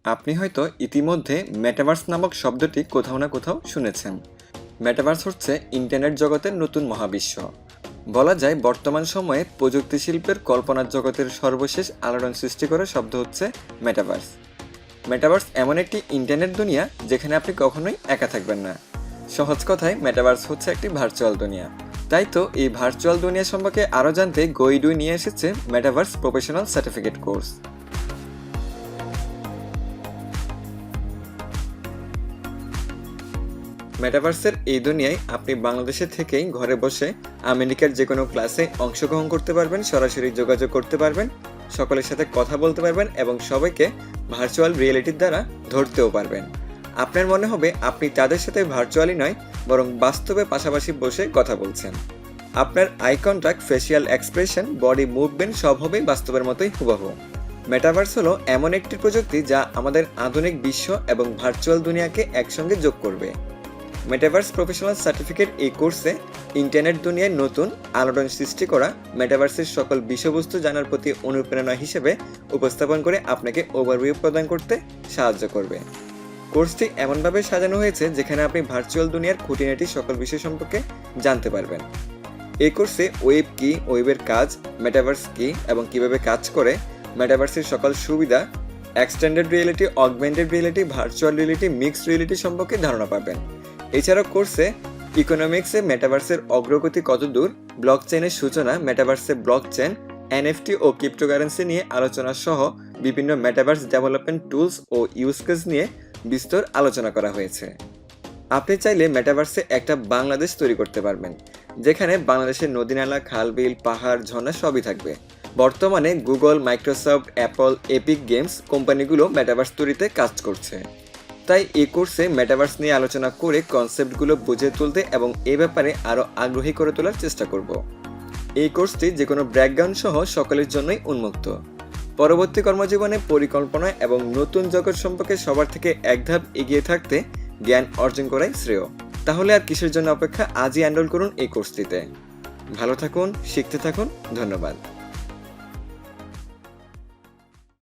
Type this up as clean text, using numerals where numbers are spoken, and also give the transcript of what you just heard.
আপনি হয়তো ইতিমধ্যে মেটাভার্স নামক শব্দটি কোথাও না কোথাও শুনেছেন। মেটাভার্স হচ্ছে ইন্টারনেট জগতের নতুন মহাবিশ্ব। বলা যায় বর্তমান সময়ে প্রযুক্তি শিল্পের কল্পনার জগতের সর্বশেষ আলোড়ন সৃষ্টি করা শব্দ হচ্ছে মেটাভার্স। মেটাভার্স এমন একটি ইন্টারনেট দুনিয়া যেখানে আপনি কখনোই একা থাকবেন না। সহজ কথায় মেটাভার্স হচ্ছে একটি ভার্চুয়াল দুনিয়া। তাই তো এই ভার্চুয়াল দুনিয়া সম্পর্কে আরও জানতে GoEdu নিয়ে এসেছে মেটাভার্স প্রফেশনাল সার্টিফিকেট কোর্স। মেটাভার্সের এই দুনিয়ায় আপনি বাংলাদেশে থেকেই ঘরে বসে আমেরিকার যে কোনো ক্লাসে অংশগ্রহণ করতে পারবেন, সরাসরি যোগাযোগ করতে পারবেন, সকলের সাথে কথা বলতে পারবেন এবং সবাইকে ভার্চুয়াল রিয়েলিটির দ্বারা ধরতেও পারবেন। আপনার মনে হবে আপনি তাদের সাথে ভার্চুয়ালি নয় বরং বাস্তবে পাশাপাশি বসে কথা বলছেন। আপনার eye contact, facial expression, body movement সব হবে বাস্তবের মতোই হুবহু। মেটাভার্স হলো এমন একটি প্রযুক্তি যা আমাদের আধুনিক বিশ্ব এবং ভার্চুয়াল দুনিয়াকে একসঙ্গে যোগ করবে। মেটাভার্স প্রফেশনাল সার্টিফিকেট এই কোর্সে ইন্টারনেট দুনিয়ায় নতুন আলোড়ন সৃষ্টি করা মেটাভার্সের সকল বিষয়বস্তু জানার প্রতি অনুপ্রেরণা হিসেবে উপস্থাপন করে আপনাকে ওভারভিউ প্রদান করতে সাহায্য করবে। কোর্সটি এমনভাবে সাজানো হয়েছে যেখানে আপনি ভার্চুয়াল দুনিয়ার খুঁটিনাটি সকল বিষয় সম্পর্কে জানতে পারবেন। এই কোর্সে ওয়েব কি, ওয়েবের কাজ, মেটাভার্স কি এবং কিভাবে কাজ করে, মেটাভার্সের সকল সুবিধা, extended reality, augmented reality, virtual reality, mixed reality সম্পর্কে ধারণা পাবেন। এছাড়াও কোর্সে ইকোনমিক্সে মেটাভার্সের অগ্রগতি কতদূর, ব্লকচেনের সূচনা, মেটাভার্সে ব্লকচেন, এনএফটি ও ক্রিপ্টোকারেন্সি নিয়ে আলোচনা সহ বিভিন্ন মেটাভার্স ডেভেলপমেন্ট টুলস ও ইউজ কেস নিয়ে বিস্তর আলোচনা করা হয়েছে। আপনি চাইলে মেটাভার্সে একটা বাংলাদেশ তৈরি করতে পারবেন, যেখানে বাংলাদেশের নদীনালা, খাল, বিল, পাহাড়, ঝর্ণা সবই থাকবে। বর্তমানে Google, Microsoft, Apple, epic games কোম্পানিগুলো মেটাভার্স তৈরিতে কাজ করছে। তাই এই কোর্সে মেটাভার্স নিয়ে আলোচনা করে কনসেপ্টগুলো বুঝে তুলতে এবং এ ব্যাপারে আরও আগ্রহী করে তোলার চেষ্টা করব। এই কোর্সটি যে কোনো ব্যাকগ্রাউন্ড সহ সকলের জন্যই উন্মুক্ত। পরবর্তী কর্মজীবনে পরিকল্পনা এবং নতুন জগৎ সম্পর্কে সবার থেকে এক ধাপ এগিয়ে থাকতে জ্ঞান অর্জন করাই শ্রেয়। তাহলে আর কিসের জন্য অপেক্ষা, আজই এনরোল করুন এই কোর্সটিতে। ভালো থাকুন, শিখতে থাকুন। ধন্যবাদ।